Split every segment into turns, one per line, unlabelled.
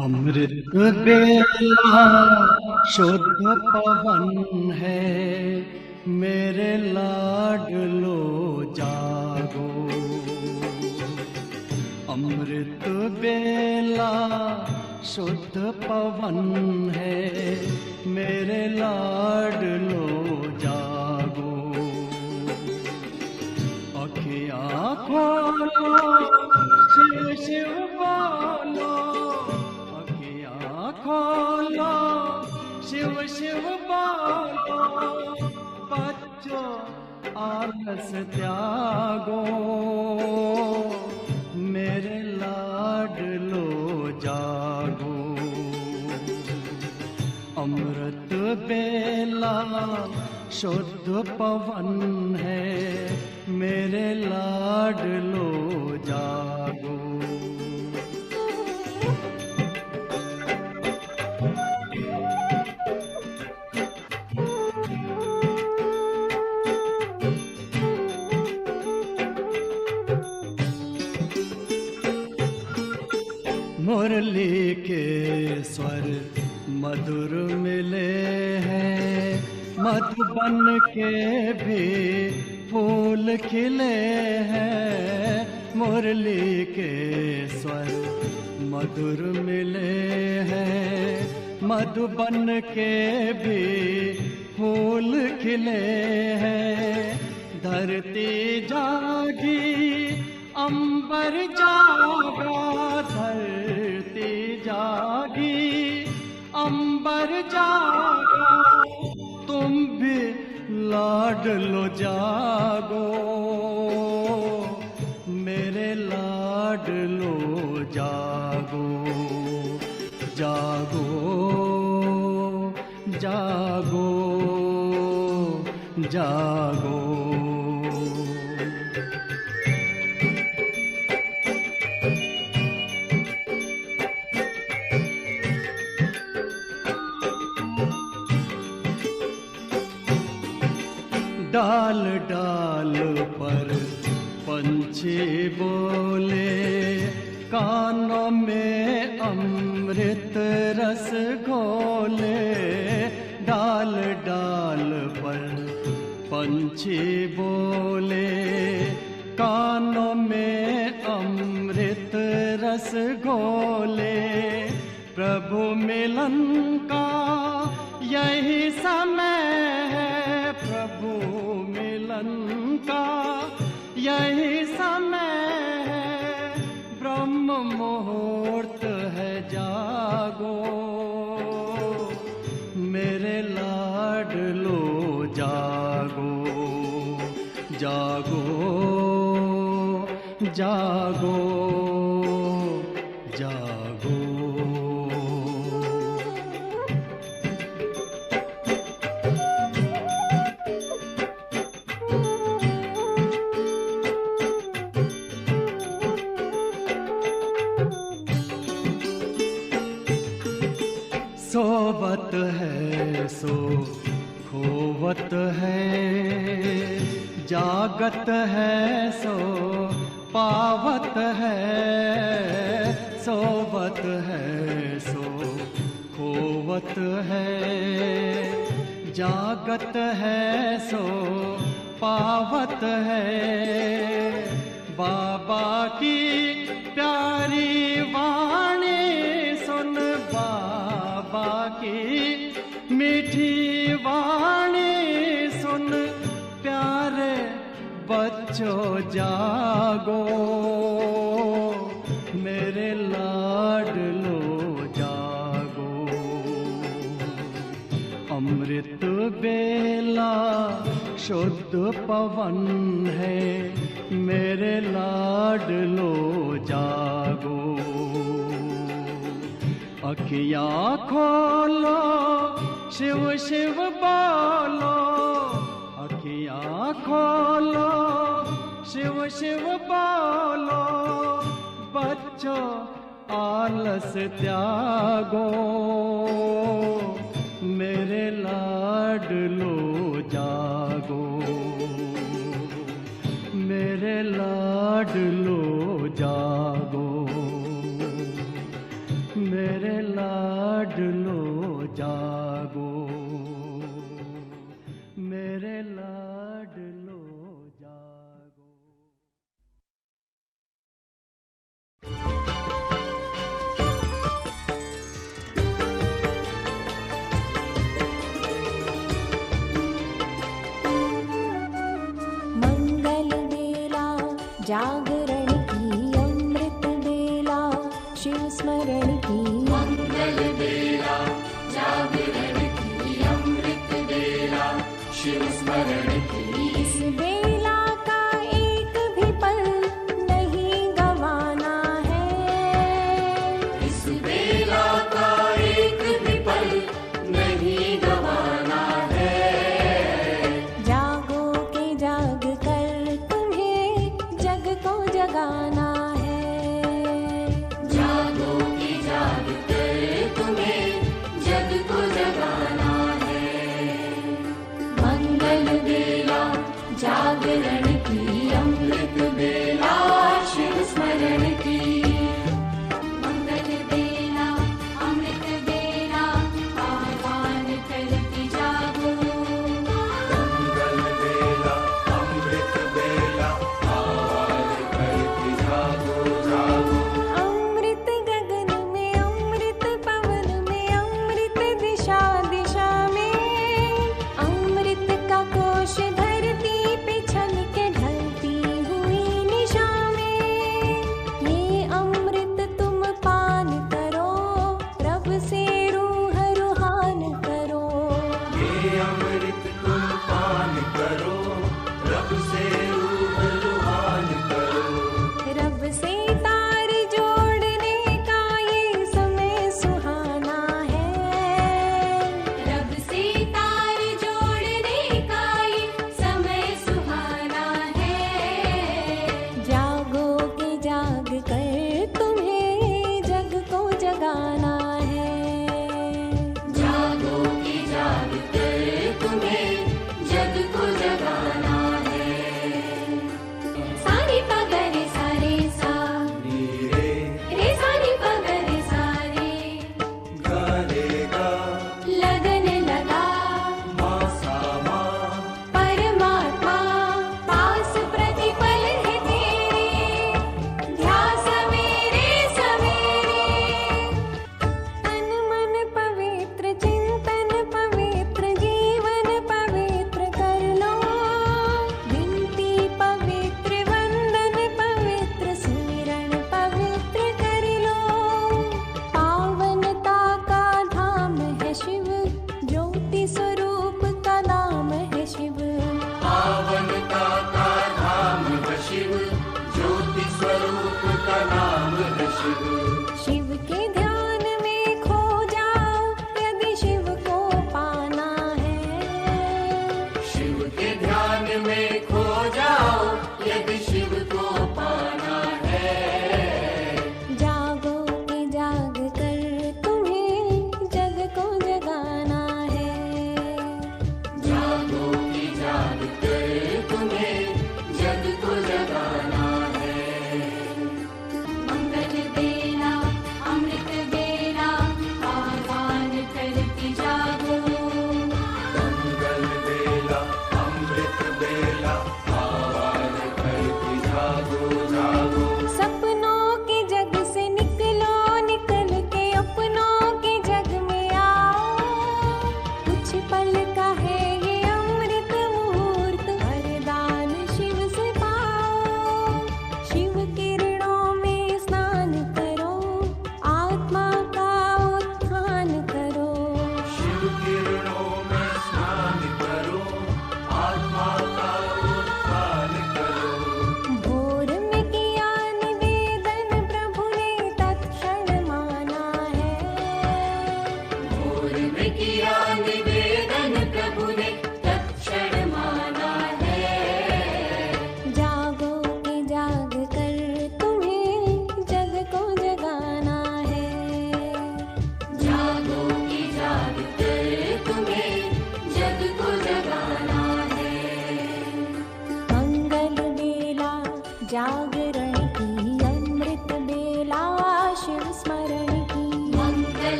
अमृत बेला शुद्ध पवन है, मेरे लाडलो जागो। अमृत बेला शुद्ध पवन है, मेरे लाडलो जागो। अखियाँ खोलो, शिव शिव बोलो, अखियाँ खोलो, शिव शिव बोलो। बच्चों आलस त्यागो, मेरे लाडलो जागो। अमृत बेला शुद्ध पवन है, मेरे लाडलो जागो। मुरली के स्वर मधुर मिले हैं, मधुबन के भी फूल खिले हैं। मुरली के स्वर मधुर मिले हैं, मधुबन के भी फूल खिले हैं। धरती जागी अंबर जागा, धरती जागी अंबर जागा। तुम भी लाडलो जागो, मेरे लाडलो जागो। जागो जागो जागो। डाल डाल पर पंछी बोले, कानों में अमृत रस घोले। डाल डाल पर पंछी बोले, कानों में अमृत रस घोले। प्रभु मिलन का यही समय है, प्रभु मिलन का यही समय है। ब्रह्म मुहूर्त है, जागो, मेरे लाडलो जागो। जागो जागो जागो। सोवत है सो खोवत है, जागत है सो पावत है। सोवत है सो खोवत है, जागत है सो पावत है। बाबा की प्यारी वाणी सुन, बाबा की मीठी वाणी सुन। प्यारे बच्चों जागो, मेरे लाडलो जागो। अमृत बेला शुद्ध पवन है, मेरे लाडलो जागो। अखियाँ खोलो, शिव शिव बोलो, अखियाँ खोलो, शिव शिव बोलो। बच्चों आलस त्यागो, मेरे लाडलो जागो। मेरे लाडलो जागो, मेरे जागो, मेरे लाडलो जागो।
मंगल बेला जागरण की, अमृत बेला शिव स्मरण की।
मंगल बेला जागरण की, अमृत बेला शिव स्मरण की।
इस बेला का एक भी पल नहीं गवाना है,
इस बेला का एक भी पल नहीं गवाना है।
जागो के जाग कर तुम्हें जग को जगाना है,
जागो की जाग कर तुम्हें जग को जगाना है। मंगल बेला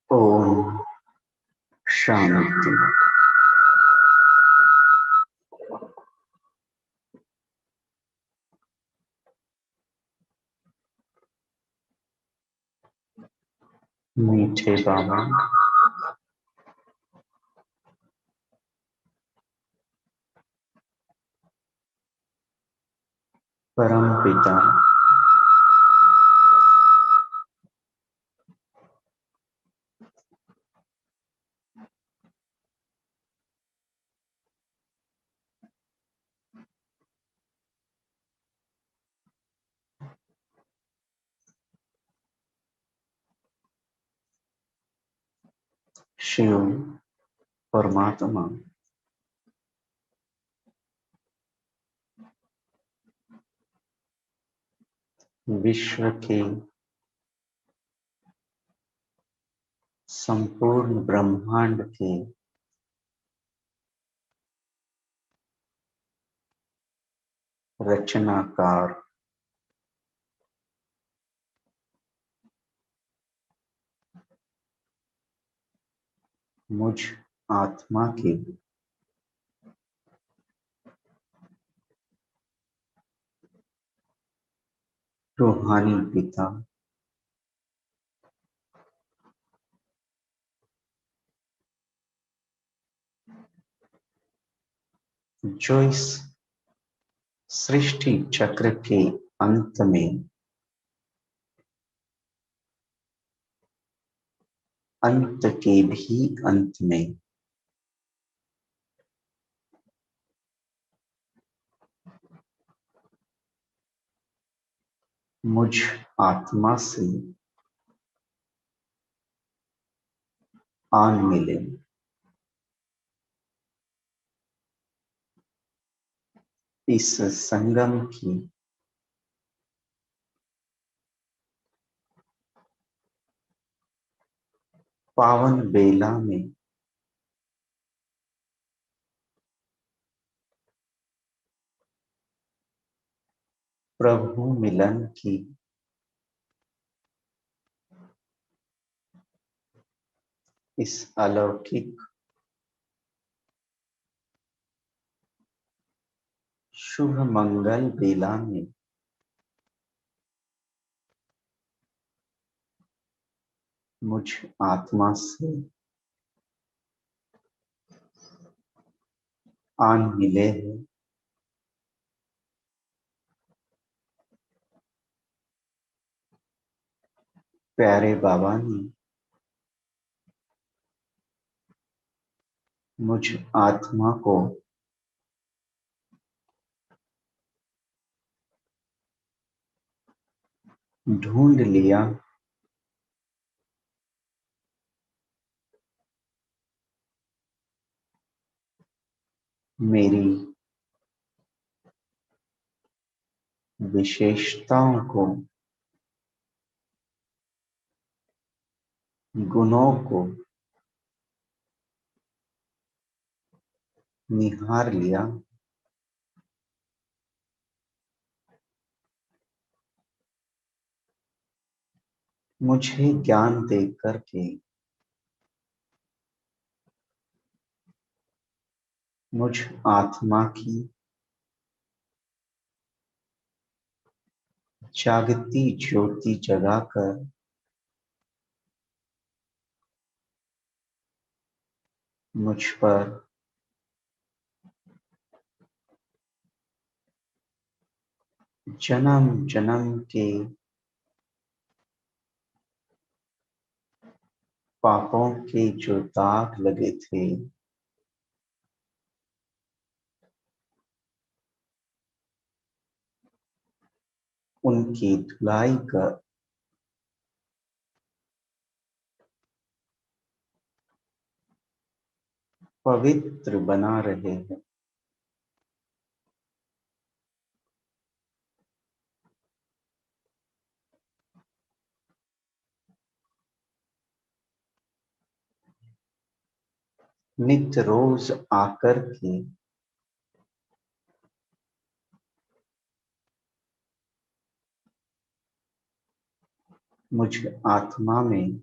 ओम शांति। मीठे बाबा, परम पिता, शिव परमात्मा, विश्व के संपूर्ण ब्रह्मांड के रचनाकार, मुझ आत्मा के रूहानी पिता, जो इस सृष्टि चक्र के अंत में, अंत के भी अंत में मुझ आत्मा से आन मिले। इस संगम की पावन बेला में प्रभु मिलन की इस अलौकिक शुभ मंगल बेला में मुझ आत्मा से आन मिले हैं। प्यारे बाबा ने मुझ आत्मा को ढूंढ लिया, मेरी विशेषताओं को, गुणों को निहार लिया। मुझे ज्ञान दे करके मुझ आत्मा की जागती ज्योति जगाकर मुझ पर जन्म जन्म के पापों के जो दाग लगे थे, उनकी धुलाई कर पवित्र बना रहे हैं। नित्य रोज आकर के मुझ आत्मा में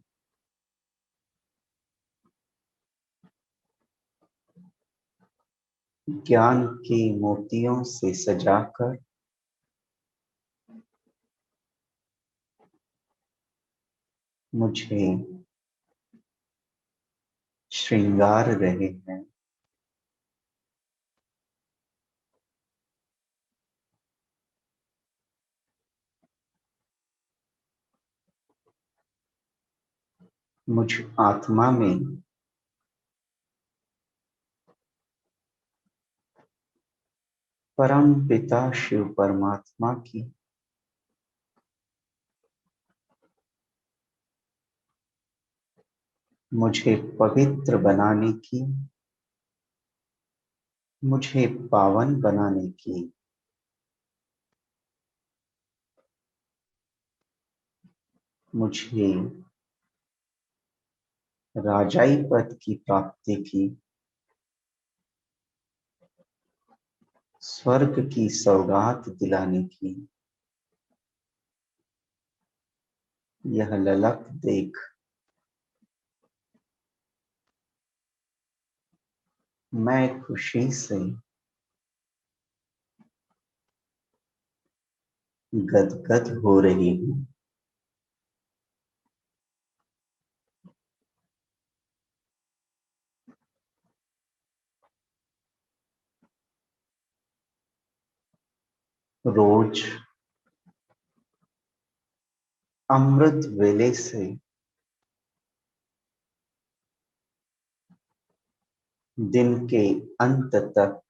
ज्ञान के मोतियों से सजाकर मुझे श्रृंगार रहे हैं। मुझ आत्मा में परम पिता शिव परमात्मा की मुझे पवित्र बनाने की, मुझे पावन बनाने की मुझे राजाई पद की प्राप्ति की, स्वर्ग की सौगात दिलाने की यह ललक देख मैं खुशी से गदगद हो रही हूँ। रोज अमृत वेले से दिन के अंत तक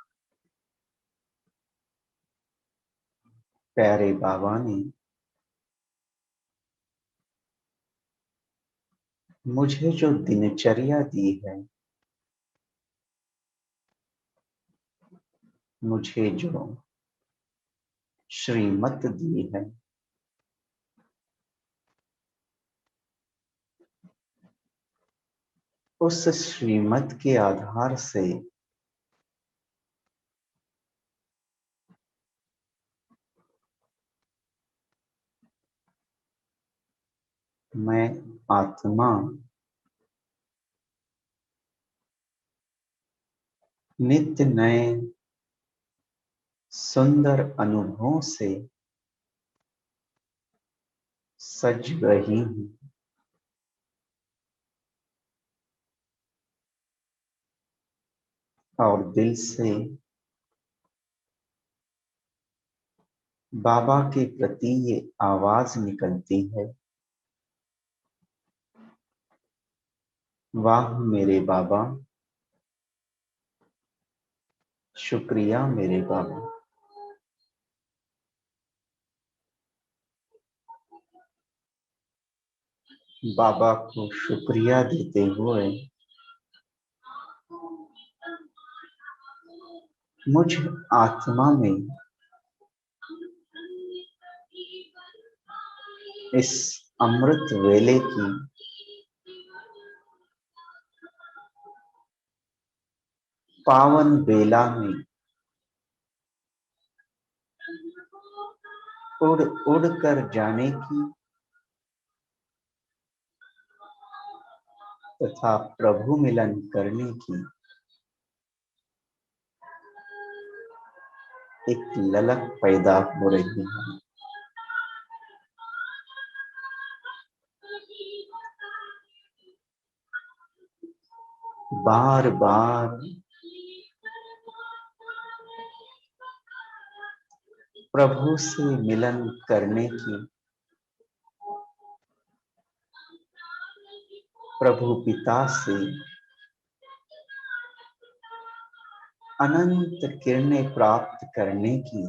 प्यारे बाबा ने मुझे जो दिनचर्या दी है, मुझे जो श्रीमत दी है, उस श्रीमत के आधार से मैं आत्मा नित्य नए सुंदर अनुभवों से सज रही हूँ। और दिल से बाबा के प्रति ये आवाज निकलती है, वाह मेरे बाबा, शुक्रिया मेरे बाबा। बाबा को शुक्रिया देते हुए मुझ आत्मा में इस अमृत वेले की पावन बेला में उड़ उड़ कर जाने की तथा प्रभु मिलन करने की एक ललक पैदा हो रही है। बार बार प्रभु से मिलन करने की, प्रभु पिता से अनंत किरणें प्राप्त करने की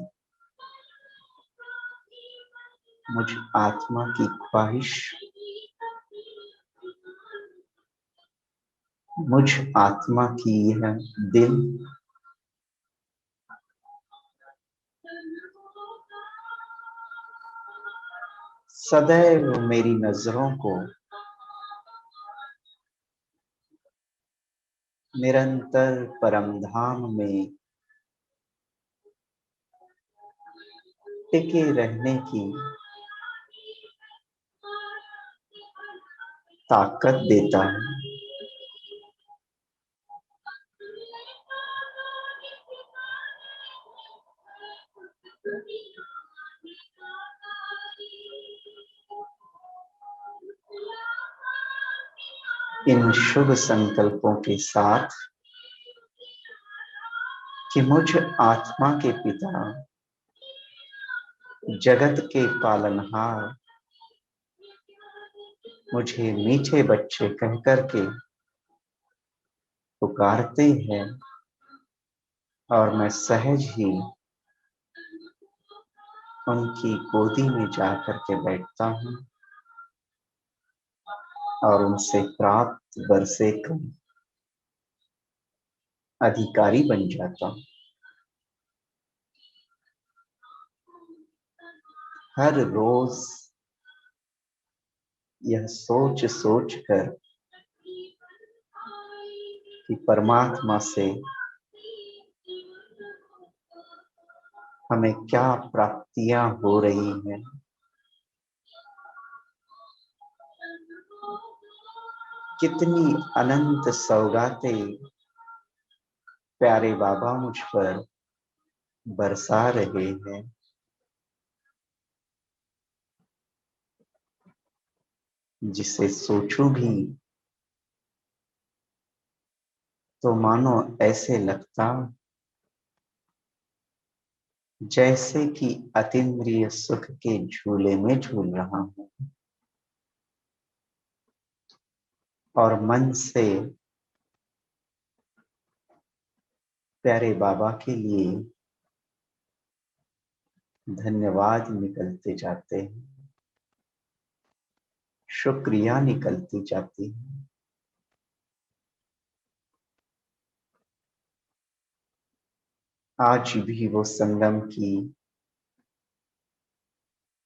मुझ आत्मा की ख्वाहिश, मुझ आत्मा की यह दिल सदैव मेरी नजरों को निरंतर परमधाम में टिके रहने की ताकत देता है। इन शुभ संकल्पों के साथ कि मुझ आत्मा के पिता, जगत के पालनहार मुझे मीठे बच्चे कहकर के पुकारते हैं और मैं सहज ही उनकी गोदी में जाकर के बैठता हूँ और उनसे प्राप्त वर्षे का अधिकारी बन जाता हूँ। हर रोज यह सोच सोच कर कि परमात्मा से हमें क्या प्राप्तियां हो रही हैं, कितनी अनंत सौगातें प्यारे बाबा मुझ पर बरसा रहे हैं, जिसे सोचूं भी तो मानो ऐसे लगता जैसे कि अतीन्द्रिय सुख के झूले में झूल रहा हूं और मन से प्यारे बाबा के लिए धन्यवाद निकलते जाते हैं, शुक्रिया निकलती जाती है। आज भी वो संगम की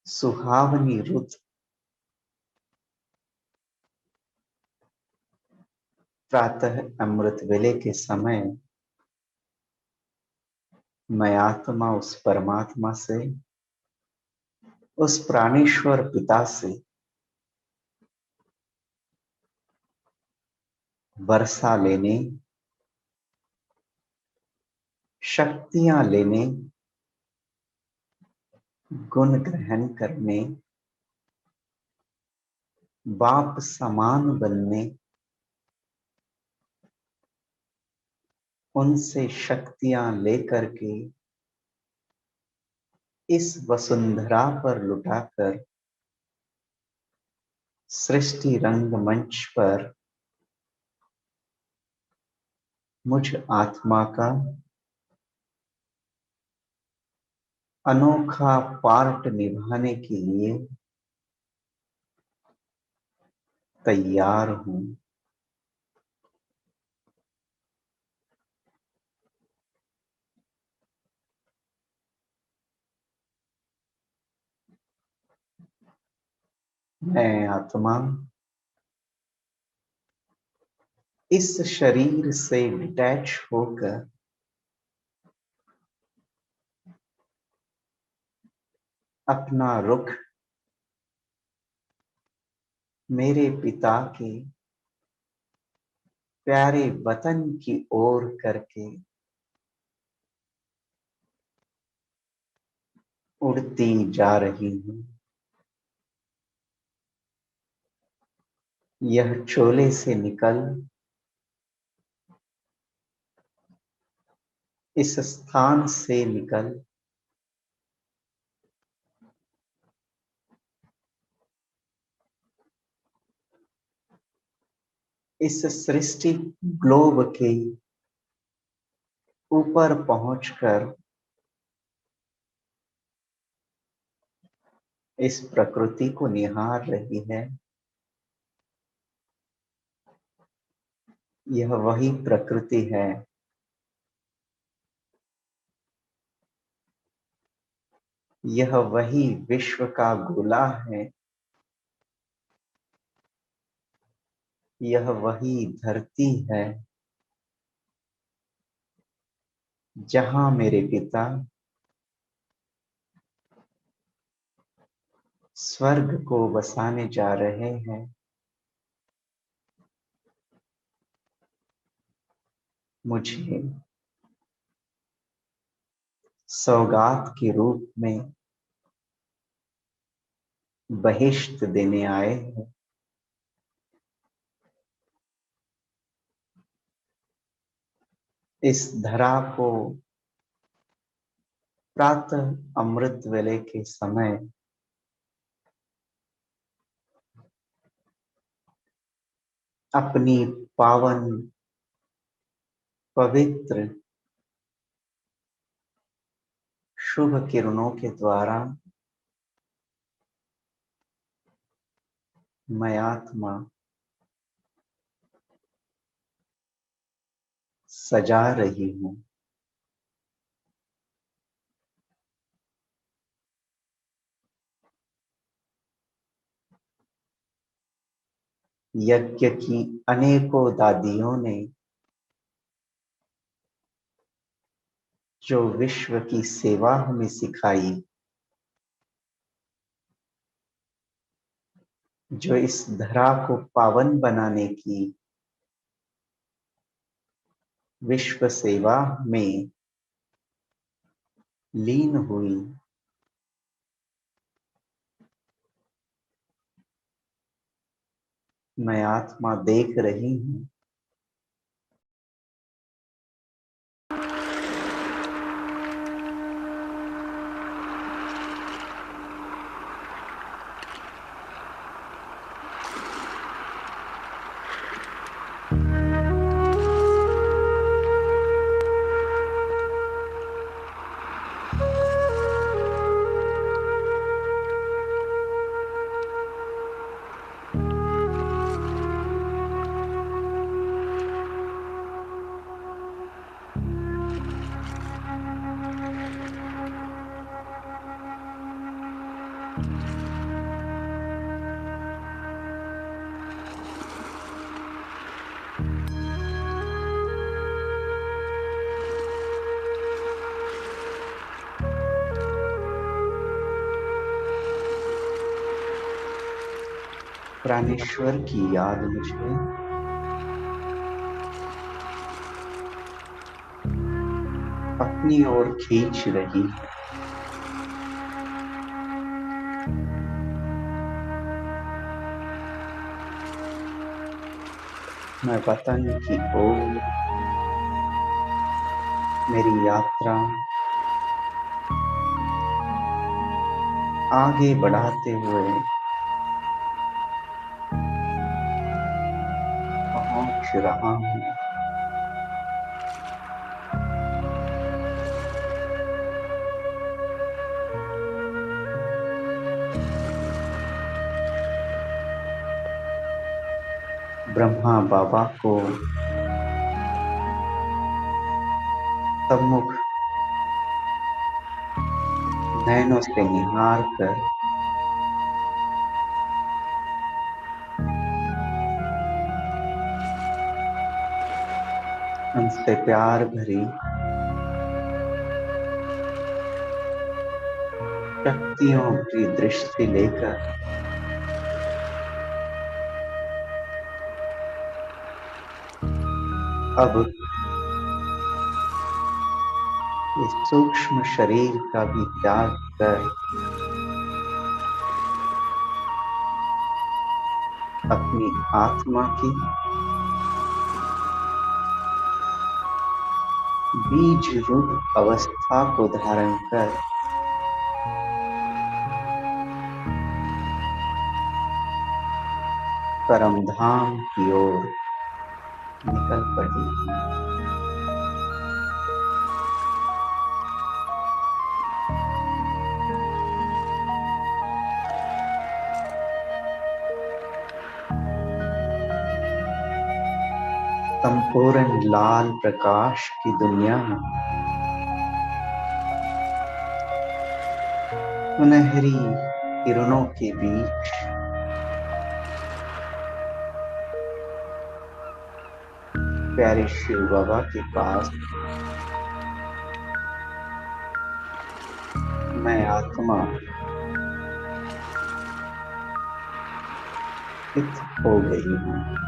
सुहावनी रुत प्रातः अमृत वेले के समय मैं आत्मा उस परमात्मा से, उस प्राणेश्वर पिता से वर्षा लेने, शक्तियां लेने, गुण ग्रहण करने, बाप समान बनने, उनसे शक्तियां लेकर के इस वसुंधरा पर लुटाकर सृष्टि रंगमंच पर मुझ आत्मा का अनोखा पार्ट निभाने के लिए तैयार हूं। मैं आत्मा इस शरीर से डिटैच होकर अपना रुख मेरे पिता के प्यारे वतन की ओर करके उड़ती जा रही हूं। यह चोले से निकल इस स्थान से निकल इस सृष्टि ग्लोब के ऊपर पहुंचकर इस प्रकृति को निहार रही है। यह वही प्रकृति है यह वही विश्व का गोला है, यह वही धरती है जहां मेरे पिता स्वर्ग को बसाने जा रहे हैं। मुझे सौगात के रूप में बहिश्त देने आए हैं। इस धरा को प्रातः अमृत वेले के समय अपनी पावन पवित्र शुभ किरणों के द्वारा मैं आत्मा सजा रही हूं। यज्ञ की अनेकों दादियों ने जो विश्व की सेवा हमें सिखाई, जो इस धरा को पावन बनाने की विश्व सेवा में लीन हुई, मैं आत्मा देख रही हूं। प्राणेश्वर की याद मुझे अपनी ओर खींच रही है। मैं वतन की ओर मेरी यात्रा आगे बढ़ाते हुए पहुंच रहा हूं। ब्रह्मा बाबा को सम्मुख नैनों से निहार कर उनसे प्यार भरी शक्तियों की दृष्टि लेकर अब इस सूक्ष्म शरीर का भी त्याग कर अपनी आत्मा की बीज रूप अवस्था को धारण कर परमधाम की ओर निकल पड़ी। संपूर्ण लाल प्रकाश की दुनिया में सुनहरी किरणों के बीच प्यारे शिव बाबा के पास मैं आत्मा स्थित हो गई हूँ।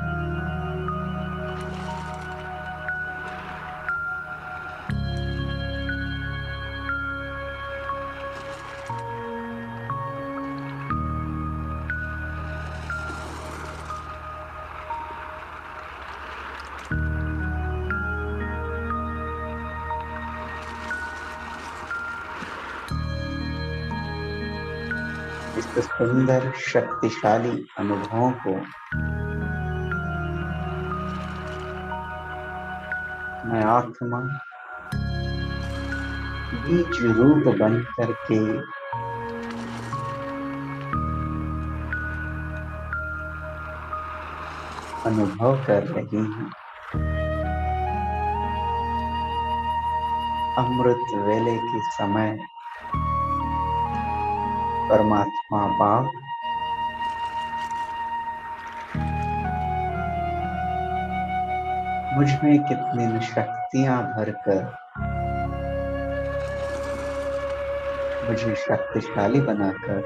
सुंदर शक्तिशाली अनुभवों को मैं आत्मा बीज रूप बन करके अनुभव कर रही हूँ। अमृत वेले के समय परमात्मा बाप मुझ में कितनी न शक्तियां भरकर मुझे शक्तिशाली बनाकर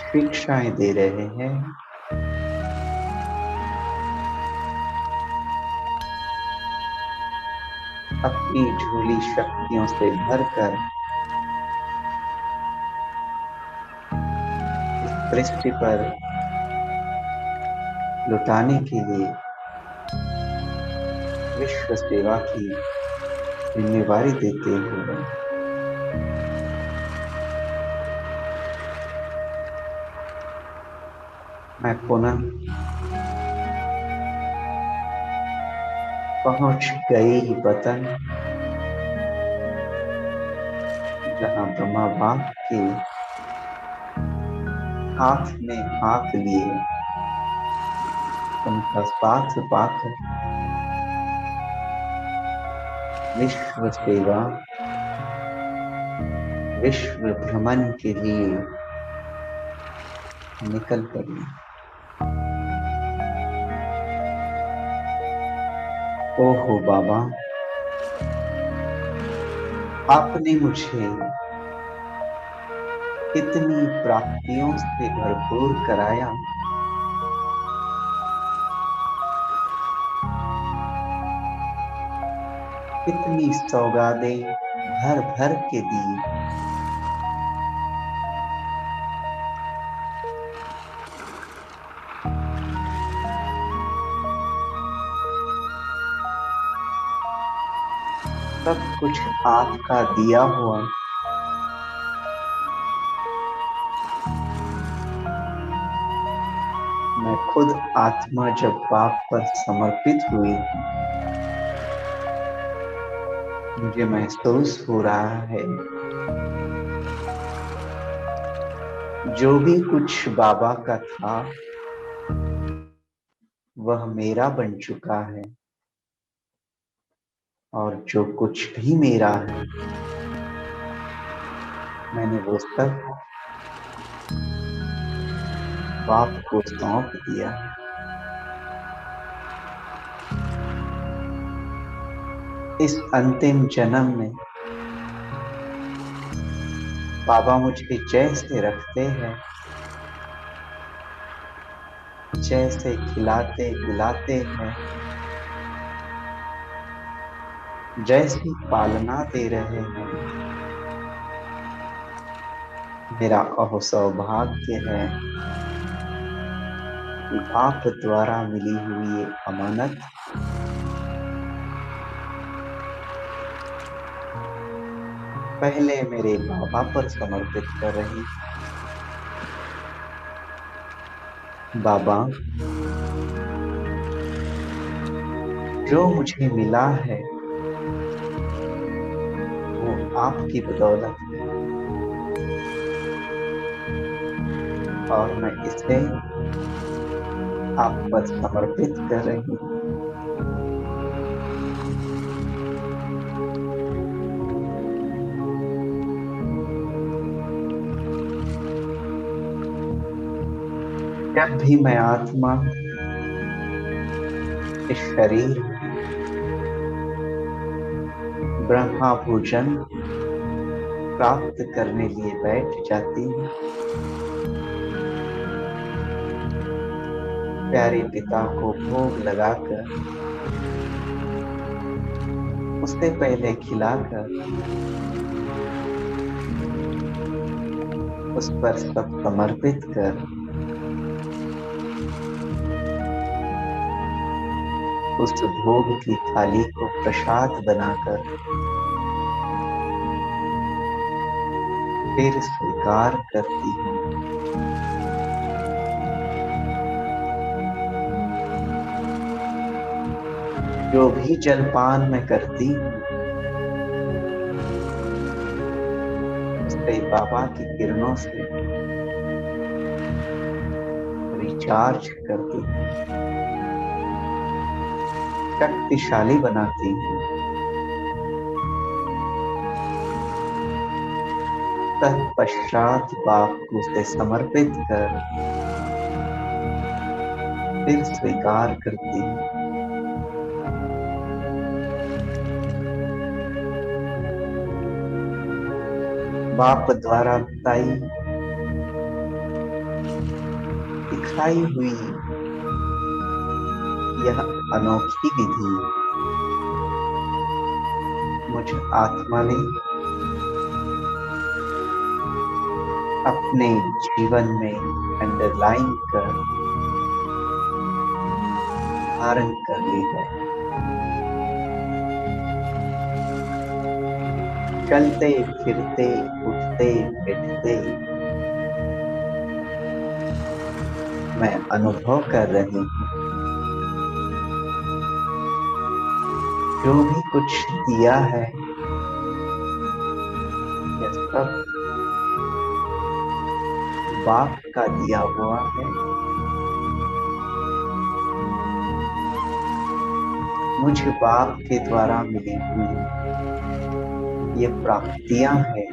शिक्षाएं दे रहे हैं। अपनी झोली शक्तियों से भरकर इस सृष्टि पर लुटाने के लिए विश्व सेवा की जिम्मेवारी देते हुए मैं पुनः पहुंच गई वतन, जहां ब्रह्मा बाप के हाथ में हाथ लिए उनका साथ पाकर विश्व सेवा, विश्व भ्रमण के लिए निकल पड़ी। ओहो बाबा, आपने मुझे कितनी प्राप्तियों से भरपूर कराया। कितनी सौगातें भर भर के दी। सब कुछ आपका दिया हुआ मैं खुद आत्मा जब बाप पर समर्पित हुई, मुझे महसूस हो रहा है जो भी कुछ बाबा का था वह मेरा बन चुका है, और जो कुछ भी मेरा है मैंने वो सब बाप को सौंप दिया। इस अंतिम जन्म में बाबा मुझे जैसे रखते हैं, जैसे खिलाते पिलाते हैं, जैसी पालना दे रहे हैं, मेरा अहो सौभाग्य है कि बाप द्वारा मिली हुई ये अमानत पहले मेरे बाबा पर समर्पित कर रही। बाबा, जो मुझे मिला है वो आपकी बदौलत है, और मैं इसे आप पर समर्पित कर रही हूँ। जब भी मैं आत्मा इस शरीर ब्रह्मा भोजन प्राप्त करने लिए बैठ जाती हूँ, प्यारे पिता को भोग लगाकर, उससे पहले खिलाकर, उस पर सब समर्पित कर, उस भोग की थाली को प्रसाद बनाकर फिर स्वीकार करती हूँ। जो भी जलपान मैं करती हूँ उसे बाबा की किरणों से रिचार्ज करती हूँ, शक्तिशाली बनाती हूँ। तत्पश्चात बाप को उसे समर्पित कर फिर स्वीकार करती हूँ। बाप द्वारा बताई दिखाई हुई यह अनोखी विधि मुझ आत्मा ने अपने जीवन में अंडरलाइन कर धारण कर ली है। चलते फिरते उठते बैठते मैं अनुभव कर रही हूँ। जो भी कुछ दिया है यह सब बाप का दिया हुआ है। मुझे बाप के द्वारा मिली हुई ये प्राप्तियां हैं।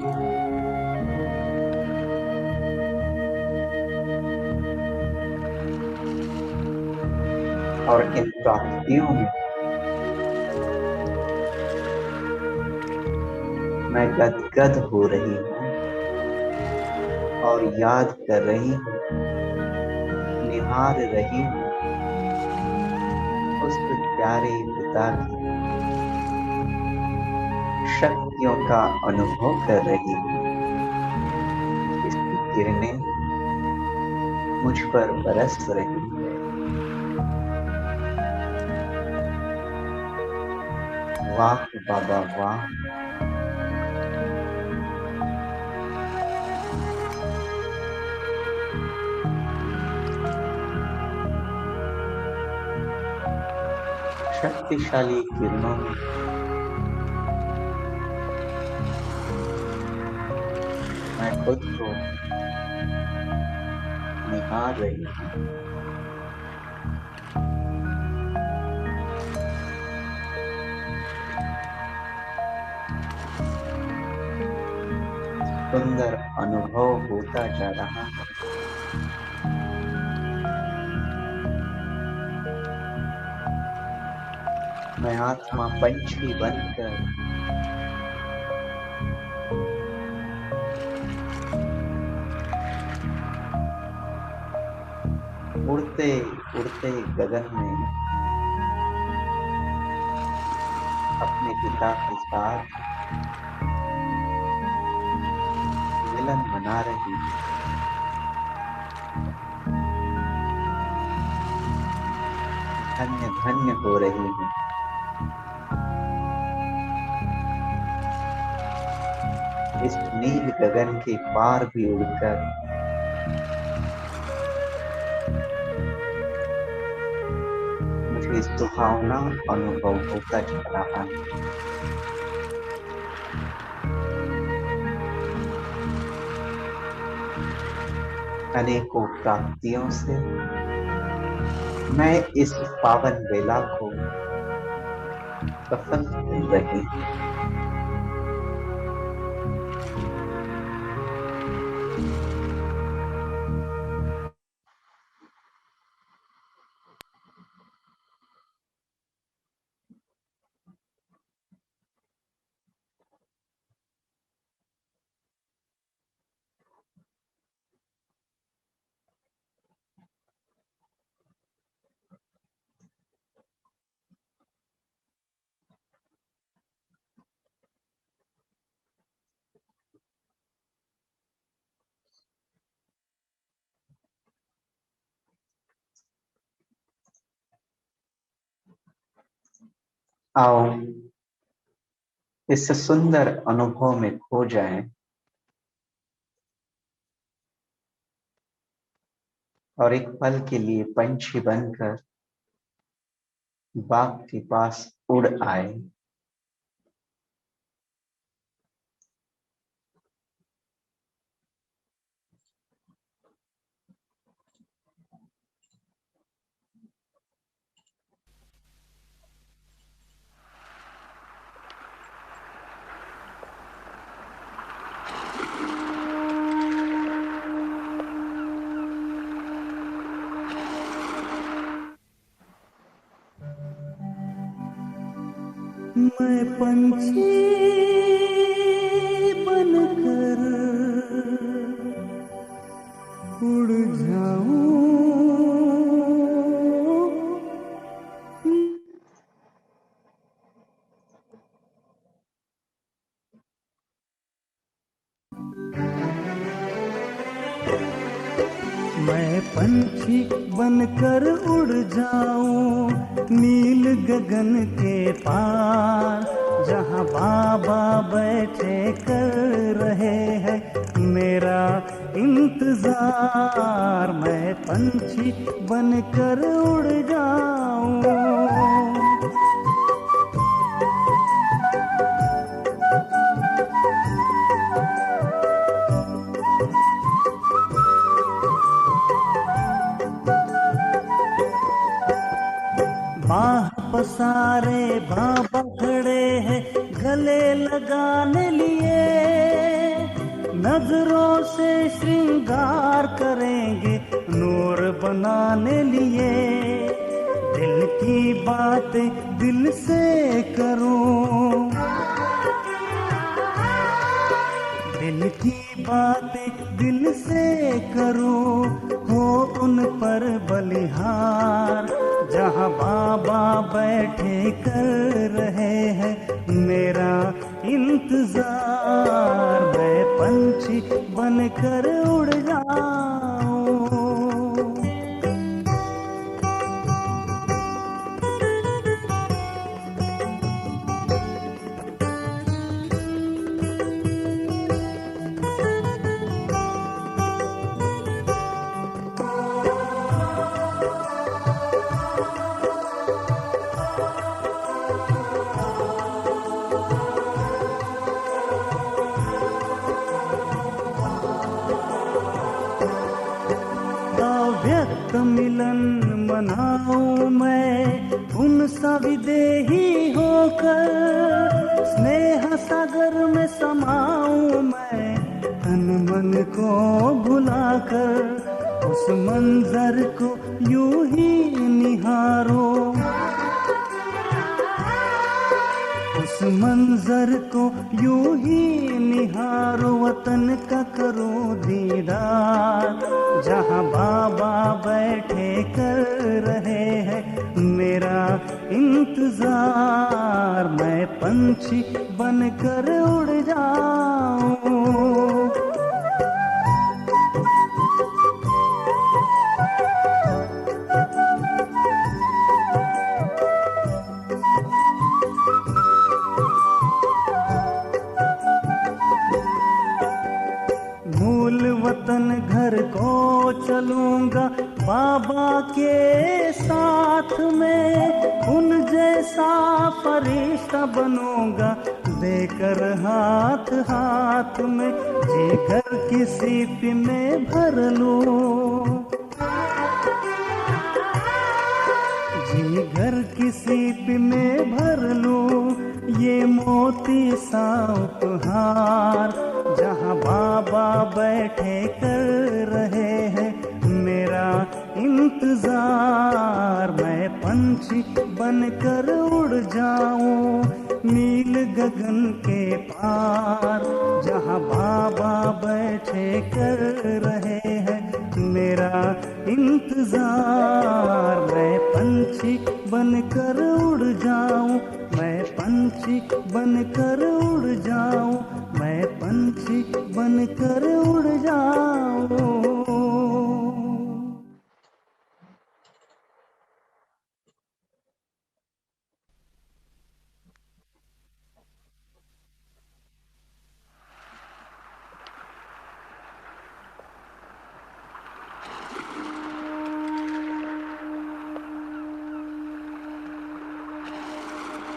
और इन प्राप्तियों में मैं गदगद हो रही हूँ और याद कर रही हूँ, निहार रही हूँ उस प्यारे पिता की शक्तियों का अनुभव कर रही हूँ। इसकी किरणें मुझ पर बरस रही है। वाह बाबा वाह। शक्तिशाली किरणों में मैं खुद को निहार रही हूँ। सुंदर अनुभव होता जा रहा है। मैं आत्मा पंछी बनकर उड़ते उड़ते गगन में अपने पिता के साथ मिलन मना रही हूँ। धन्य धन्य हो रही हूँ। इस नील गगन के पार भी उड़कर मुझे सुहावना अनुभव होता जा रहा है। अनेकों प्राप्तियों से मैं इस पावन बेला को सफल कर रही हूँ। आओ इस सुंदर अनुभव में खो जाएं। और एक पल के लिए पंछी बनकर बाग के पास उड़ आए।
मैं पंछी बनकर उड़ जाऊं, मैं पंछी बनकर उड़ जाऊं नील गगन के पार, जहां बाबा बैठे कर रहे हैं मेरा इंतजार। मैं पंछी बनकर उड़ जाऊं। बाह पसारे बाबा खड़े हैं गले लगाने लिए, नजरों से श्रृंगार करेंगे नूर बनाने लिए। दिल की बातें दिल से करूं, दिल की बातें दिल से करूं, हो उन पर बलिहार, जहां बाबा बैठे कर रहे हैं मेरा इंतजार। मैं पंछी बनकर उड़ जाऊं। अव्यक्त मिलन मनाऊं मैं उनसा विदेही होकर, स्नेह सागर में समाऊं मैं तन मन को भुलाकर। उस मंजर को यूं ही निहारो, उस मंजर को यूं ही निहारो, वतन का करो दीदार, जहां बाबा बैठे कर रहे हैं मेरा इंतजार। मैं पंछी बनकर उड़ जाऊं। मूल वतन घर को चलूंगा बाबा के साथ में, उन जैसा फरिश्ता बनूंगा देकर हाथ हाथ में। जिगर की सीप में भर लूं, जिगर की सीप में भर लूं ये मोती सा उपहार, जहां बाबा बैठे कर रहे हैं मेरा इंतजार। मैं पंछी बनकर उड़ जाऊं नील गगन के पार, जहां बाबा बैठे कर रहे हैं मेरा इंतजार। मैं पंछी बनकर उड़ जाऊं, मैं पंछी बनकर उड़ जाऊं, मैं पंछी बनकर उड़ जाऊं।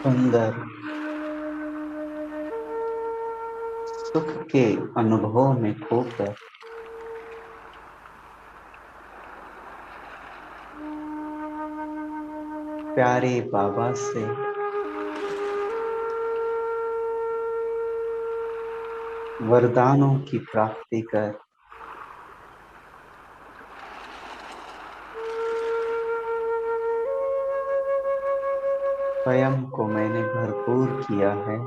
सुंदर सुख के अनुभव में खोकर प्यारे बाबा से वरदानों की प्राप्ति कर स्वयं को मैंने भरपूर किया है।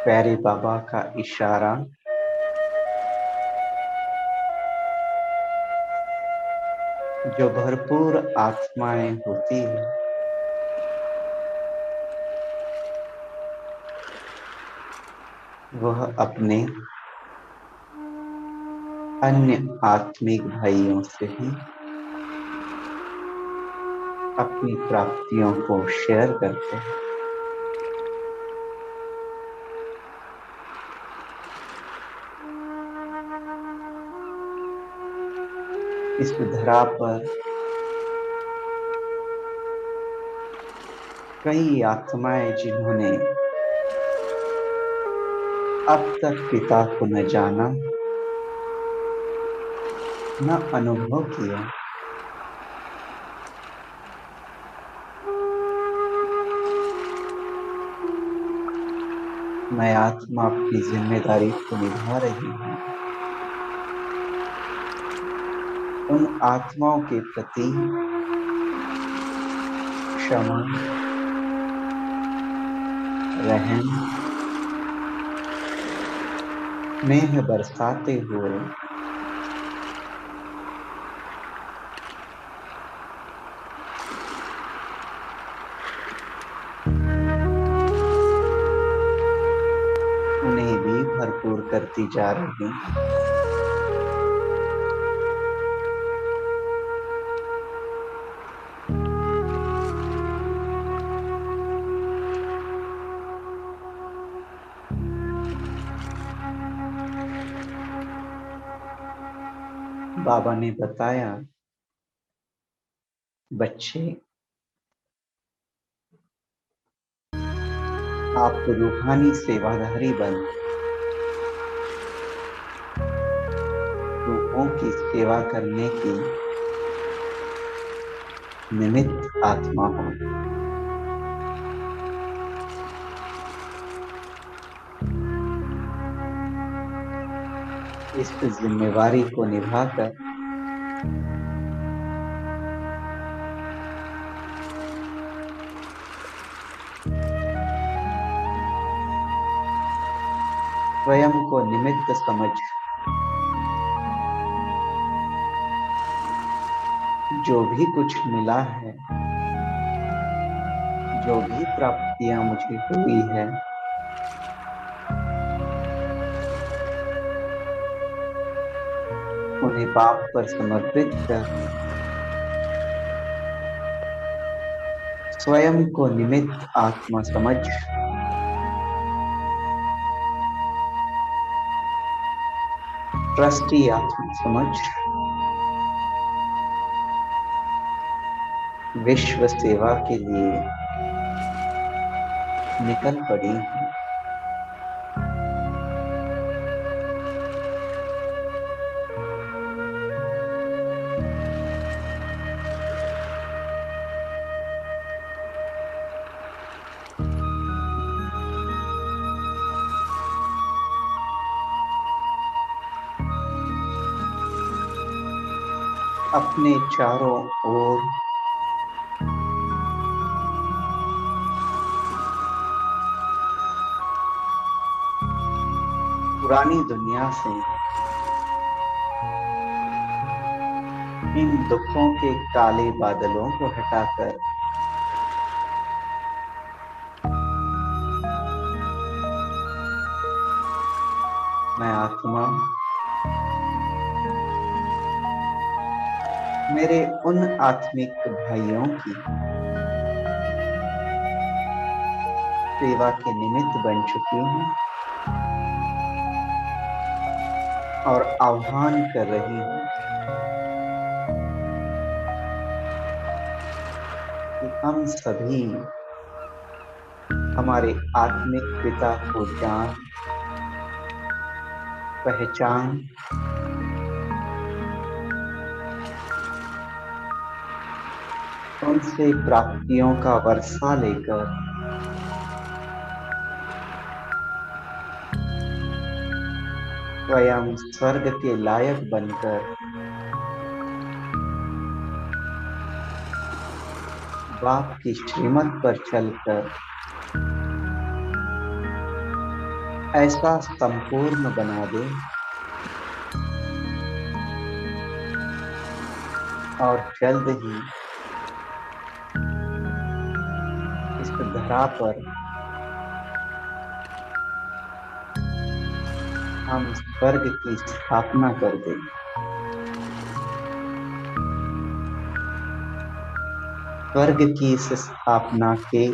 प्यारे बाबा का इशारा जो भरपूर आत्माएं होती है वह अपने अन्य आत्मिक भाइयों से ही अपनी प्राप्तियों को शेयर करते हैं। इस धरा पर कई आत्माएं जिन्होंने अब तक पिता को न जाना न अनुभव किया, मैं आत्मा अपनी जिम्मेदारी को निभा रही हूँ। उन आत्माओं के प्रति क्षमा, रहम, स्नेह बरसाते हुए उन्हें भी भरपूर करती जा रही हूँ। बाबा ने बताया, बच्चे आप रूहानी सेवाधारी बन रूहों की सेवा करने की निमित्त आत्मा हो। इस जिम्मेवारी को निभाकर स्वयं को निमित्त समझ जो भी कुछ मिला है, जो भी प्राप्तियां मुझे हुई है, उन्हें बाप पर समर्पित कर स्वयं को निमित्त आत्मा समझ ट्रस्टी आत्मा समझ विश्व सेवा के लिए निकल पड़ी हूँ। अपने चारों ओर पुरानी दुनिया से इन दुखों के काले बादलों को हटाकर मैं आत्मा मेरे उन आत्मिक भाइयों की सेवा के निमित्त बन चुकी हूँ और आह्वान कर रही हूँ कि हम सभी हमारे आत्मिक पिता को जान, पहचान उनसे प्राप्तियों का वर्षा लेकर स्वयं स्वर्ग के लायक बनकर बाप की श्रीमत पर चलकर ऐसा संपूर्ण बना दे और जल्द ही इस धरा पर हम स्वर्ग की स्थापना कर दें। स्वर्ग की इस स्थापना के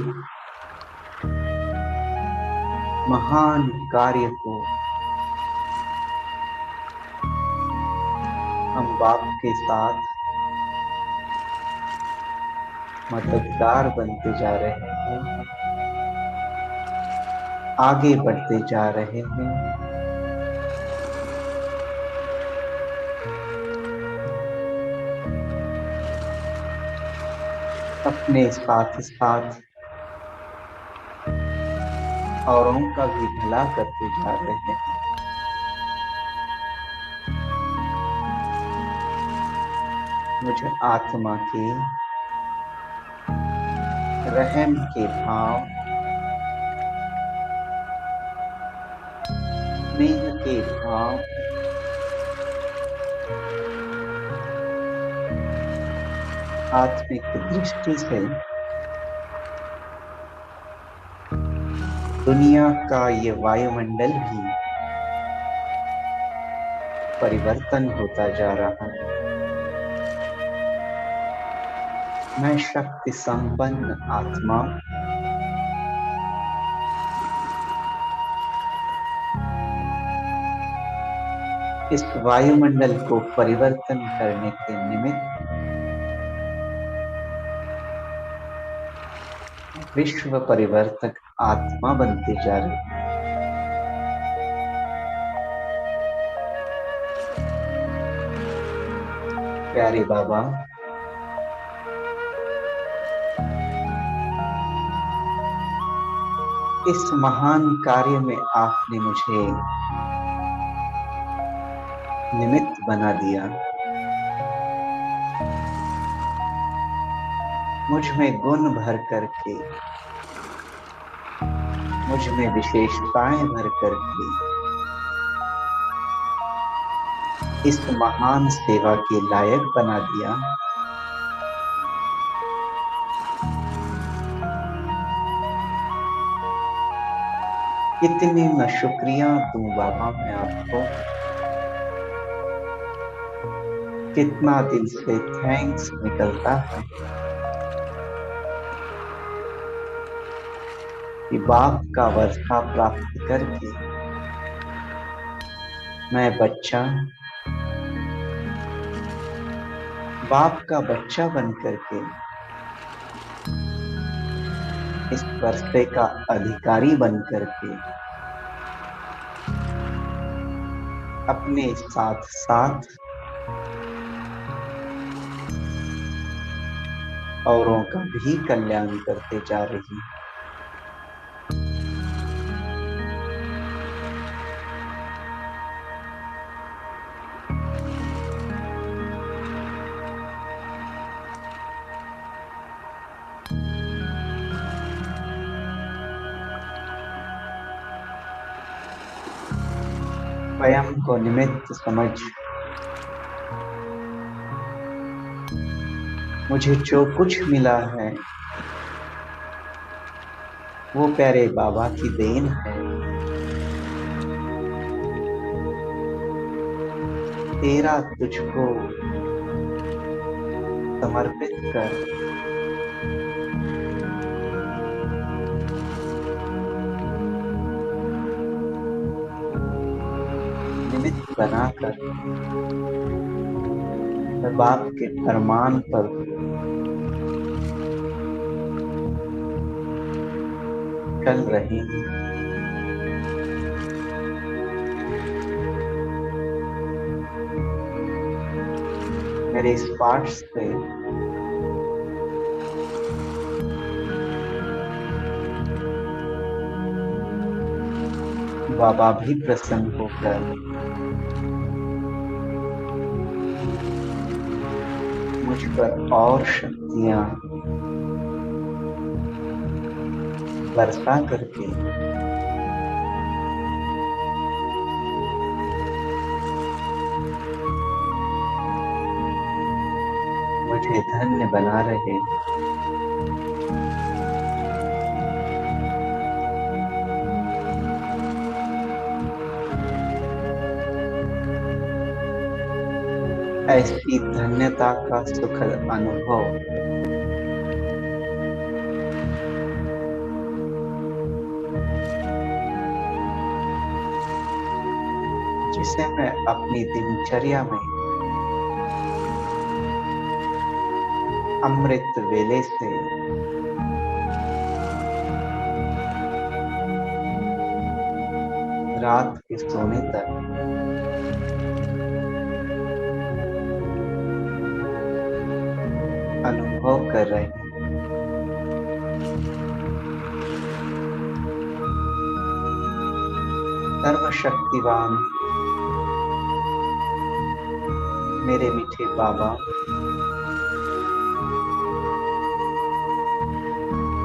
महान कार्य को हम बाप के साथ मददगार बनते जा रहे हैं, आगे बढ़ते जा रहे हैं। अपने साथ साथ औरों का भी भला करते जा रहे हैं। मुझे आत्मा के रहम के भाव, स्नेह के भाव, आत्मिक दृष्टि से दुनिया का ये वायुमंडल भी परिवर्तन होता जा रहा है। मैं शक्ति संपन्न आत्मा इस वायुमंडल को परिवर्तन करने के निमित्त विश्व परिवर्तक आत्मा बनते जा रही है। प्यारे बाबा, इस महान कार्य में आपने मुझे निमित्त बना दिया। मुझ में गुण भर करके, मुझ में विशेषताएं भर करके इस महान सेवा के लायक बना दिया। कितनी मैं शुक्रिया दूं बाबा मैं आपको, कितना दिल से थैंक्स निकलता है कि बाप का वर्षा प्राप्त करके मैं बच्चा, बाप का बच्चा बन करके इस वर्षे का अधिकारी बन करके अपने साथ साथ औरों का भी कल्याण करते जा रही है। स्वयं को निमित्त समझ मुझे जो कुछ मिला है वो प्यारे बाबा की देन है। तेरा तुझको समर्पित कर निमित्त बनाकर मैं बाप के फरमान पर चल रही हूँ। मेरे इस पाठ से बाबा भी प्रसन्न होकर मुझ पर और शक्तियां बरसा करके मुझे धन्य बना रहे। ऐसी धन्यता का सुखद अनुभव जिसे मैं अपनी दिनचर्या में अमृत वेले से रात के सोने तक अनुभव कर रहे हैं। सर्वशक्तिवान मेरे मीठे बाबा,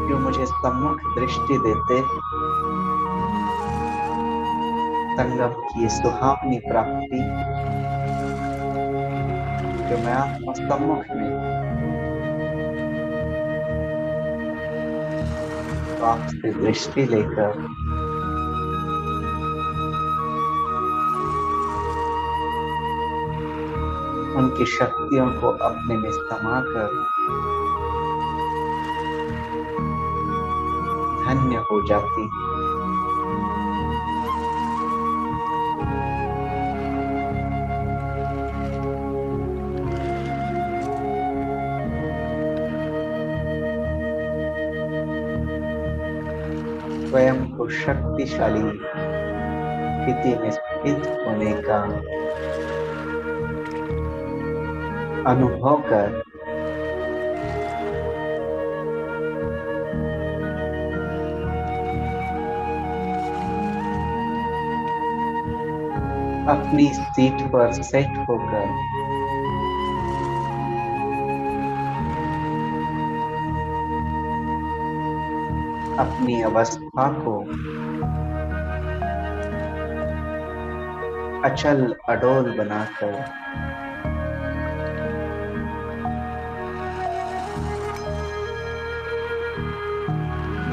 जो मुझे सम्मुख दृष्टि देते संगम की सुहावनी प्राप्ति, जो मैं आत्मा सम्मुख में आपसे दृष्टि लेकर उनकी शक्तियों को अपने में समाकर धन्य हो जाती। स्वयं को शक्तिशाली स्थिति में स्थित होने का अनुभव कर अपनी सीट पर सेट होकर अपनी अवस्था को अचल अडोल बनाकर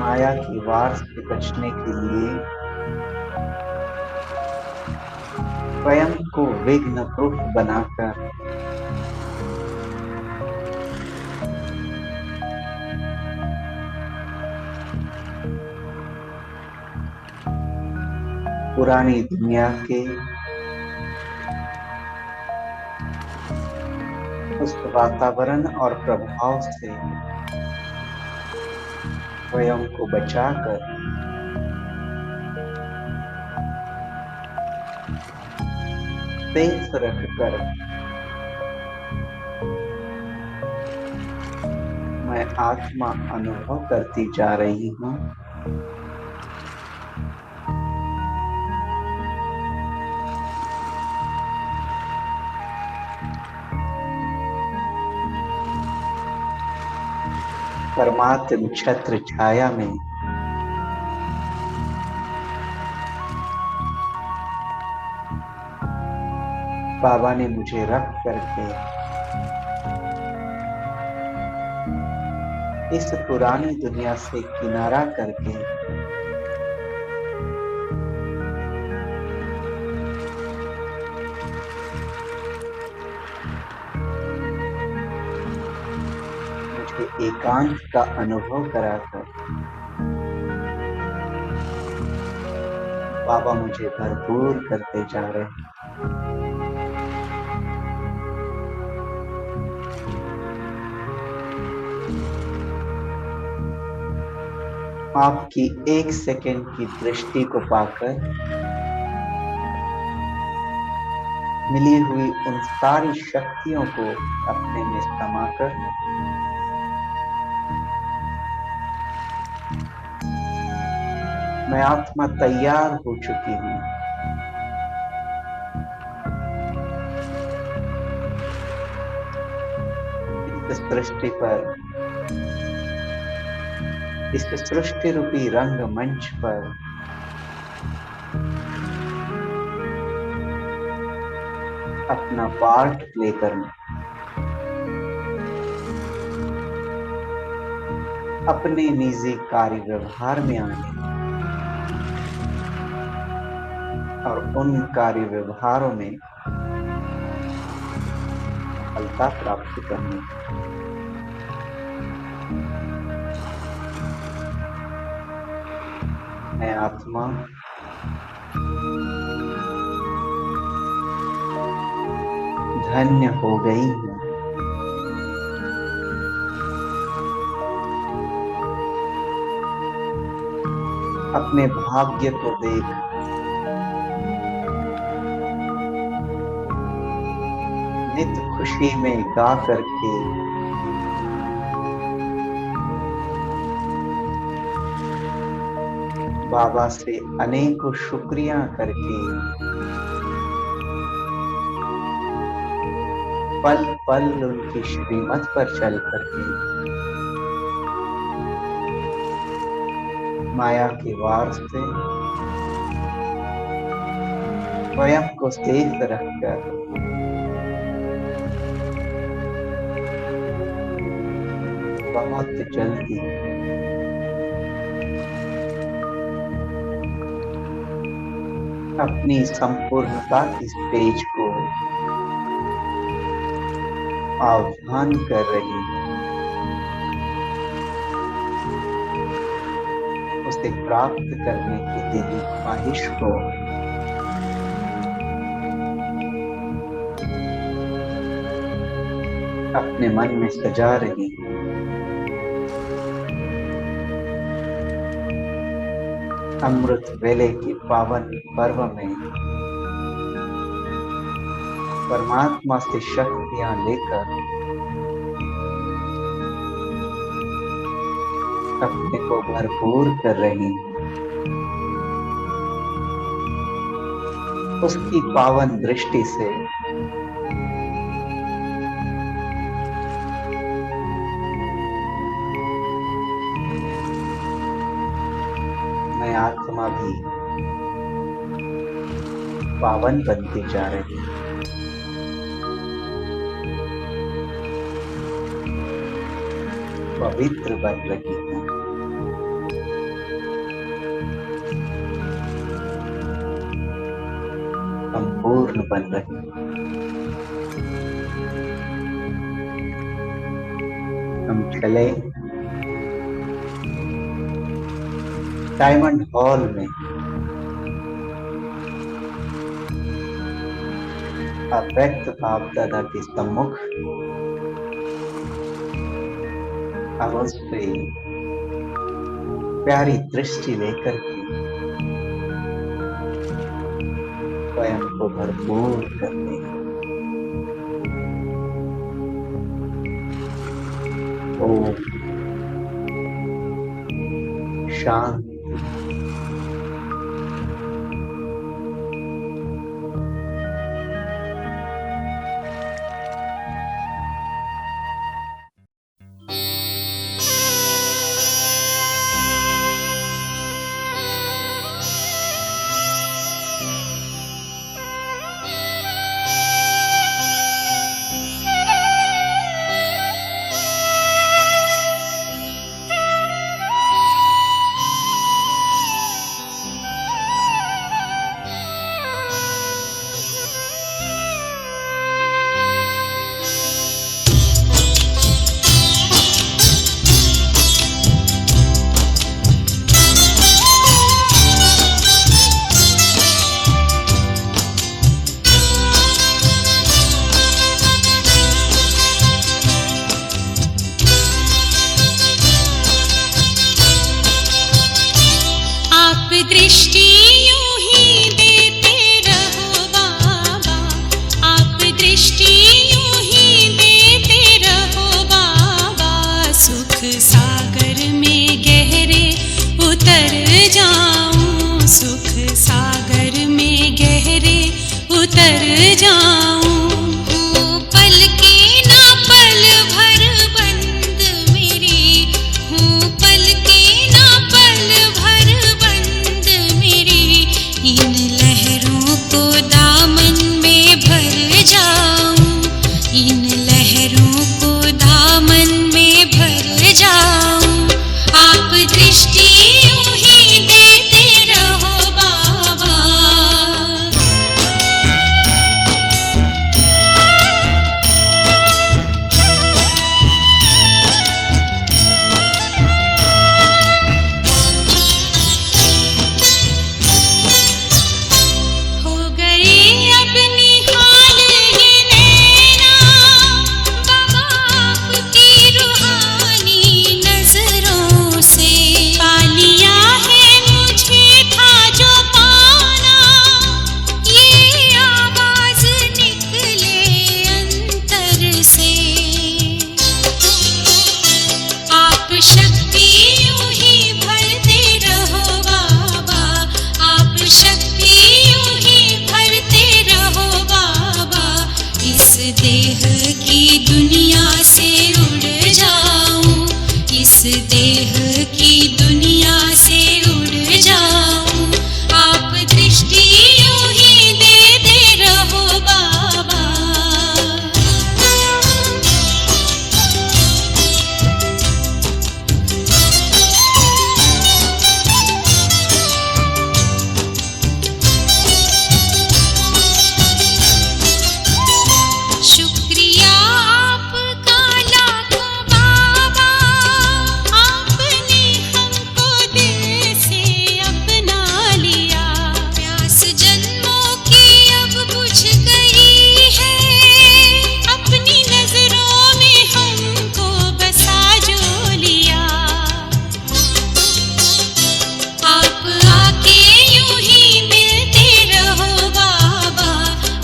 माया की वार से बचने के लिए स्वयं को विघ्न प्रूफ बनाकर पुरानी दुनिया के उस वातावरण और प्रभाव से स्वयं को बचाकर तेज रखकर मैं आत्मा अनुभव करती जा रही हूँ। परमात्म छत्र छाया में बाबा ने मुझे रख करके इस पुरानी दुनिया से किनारा करके एकांत का अनुभव कराकर बाबा मुझे भरपूर करते जा रहे हैं। आपकी 1 सेकंड की दृष्टि को पाकर मिली हुई उन सारी शक्तियों को अपने में समाकर मैं आत्मा तैयार हो चुकी हूं इस सृष्टि पर, इस सृष्टि रूपी रंग मंच पर अपना पार्ट प्ले करना, अपने निजी कार्य व्यवहार में आने और उन कार्य व्यवहारों में सफलता प्राप्त करने। मैं आत्मा धन्य हो गई हूँ। अपने भाग्य को देख नित खुशी में गा करके बाबा से अनेकों शुक्रिया करके पल पल उनकी श्रीमत पर चल करके माया के वार से स्वयं को सेफ रखकर बहुत जल्दी अपनी संपूर्णता की स्टेज को आह्वान कर रही है। उसे प्राप्त करने की दिली ख्वाहिश को अपने मन में सजा रही है। अमृत वेले के पावन पर्व में परमात्मा से शक्तियां लेकर अपने को भरपूर कर रही है। उसकी पावन दृष्टि से मैं आत्मा भी पावन बनती जा रही है। पवित्र बन रही है। संपूर्ण बन रही है। हम चले डायमंड हॉल में अव्यक्त बाप दादा के सम्मुख अवश्य पे प्यारी दृष्टि लेकर के स्वयं को भरपूर करते हैं। ओम शांति।
इन लहरों को दामन में भर जाऊं। आप दृष्टि यूं ही देते रहो बाबा। हो गई अपनी हाल ये नैना, बाबा आपकी रूहानी नजरों से। पा लिया है मुझे था जो पाना, ये आवाज निकले अंतर से। आप शक्ति यूं ही भरते रहो बाबा। आप शक्ति यूं ही भरते रहो बाबा। इस देह की दुनिया से उड़ जाऊं। इस देह की दुनिया से उड़ जाऊं। आप दृष्टि यूं ही देते रहो बाबा। शुक्रिया आपका लाखों बाबा। आपने हमको दिल से अपना लिया। प्यास जन्मों की अब बुझ गई है। अपनी नजरों में हमको बसा जो लिया। आप आके यूं ही मिलते रहो बाबा।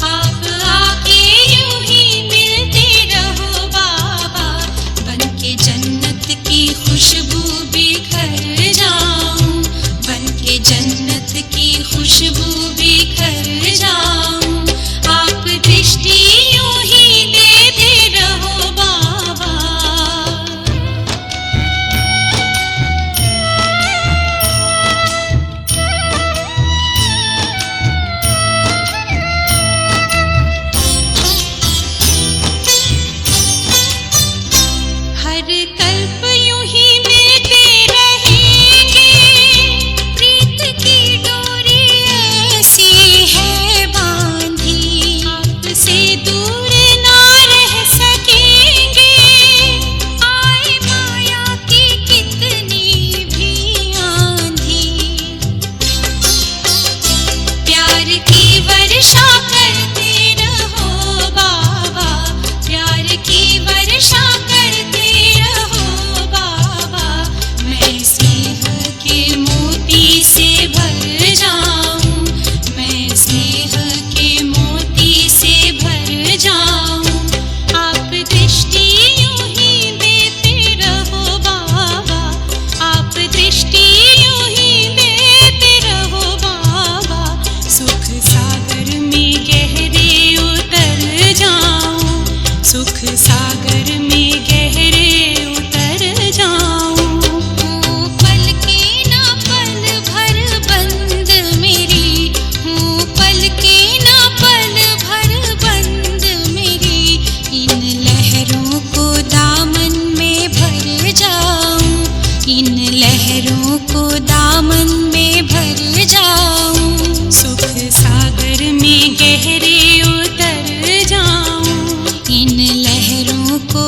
आप आके यूं ही मिलते रहो बाबा। बनके जन्नत की खुशबू बिखर जाऊं। बनके जन्नत की खुशबू बिखर जाऊं। आप दृष्टि यूं ही देते रहो बाबा। हर कल्प यूं ही मिलते रहेंगे। प्रीत की डोरी ऐसी है बांधी। आपसे दूर ना रह सकेंगे। आए माया की कितनी भी आंधी। प्यार की वर्षा करते रहो बाबा। प्यार की वर्षा करते रहो बाबा। मैं स्नेह के मोती से भर जाऊं। मैं स्नेह के मोती से भर जाऊं। आप दृष्टि यूं ही देते रहो बाबा। आप दृष्टि यूं ही देते रहो बाबा। सुख सागर में गहरे उतर जाऊं। सुख सागर में गहरे उतर जाऊं। हूँ पलके ना पल भर बंद मेरी। हूँ पलके ना पल भर बंद मेरी। इन लहरों को दामन में भर जाऊं। इन लहरों को दामन में भर जाऊं। सुख सागर में गहरे उतर जाऊं। इन लहरों को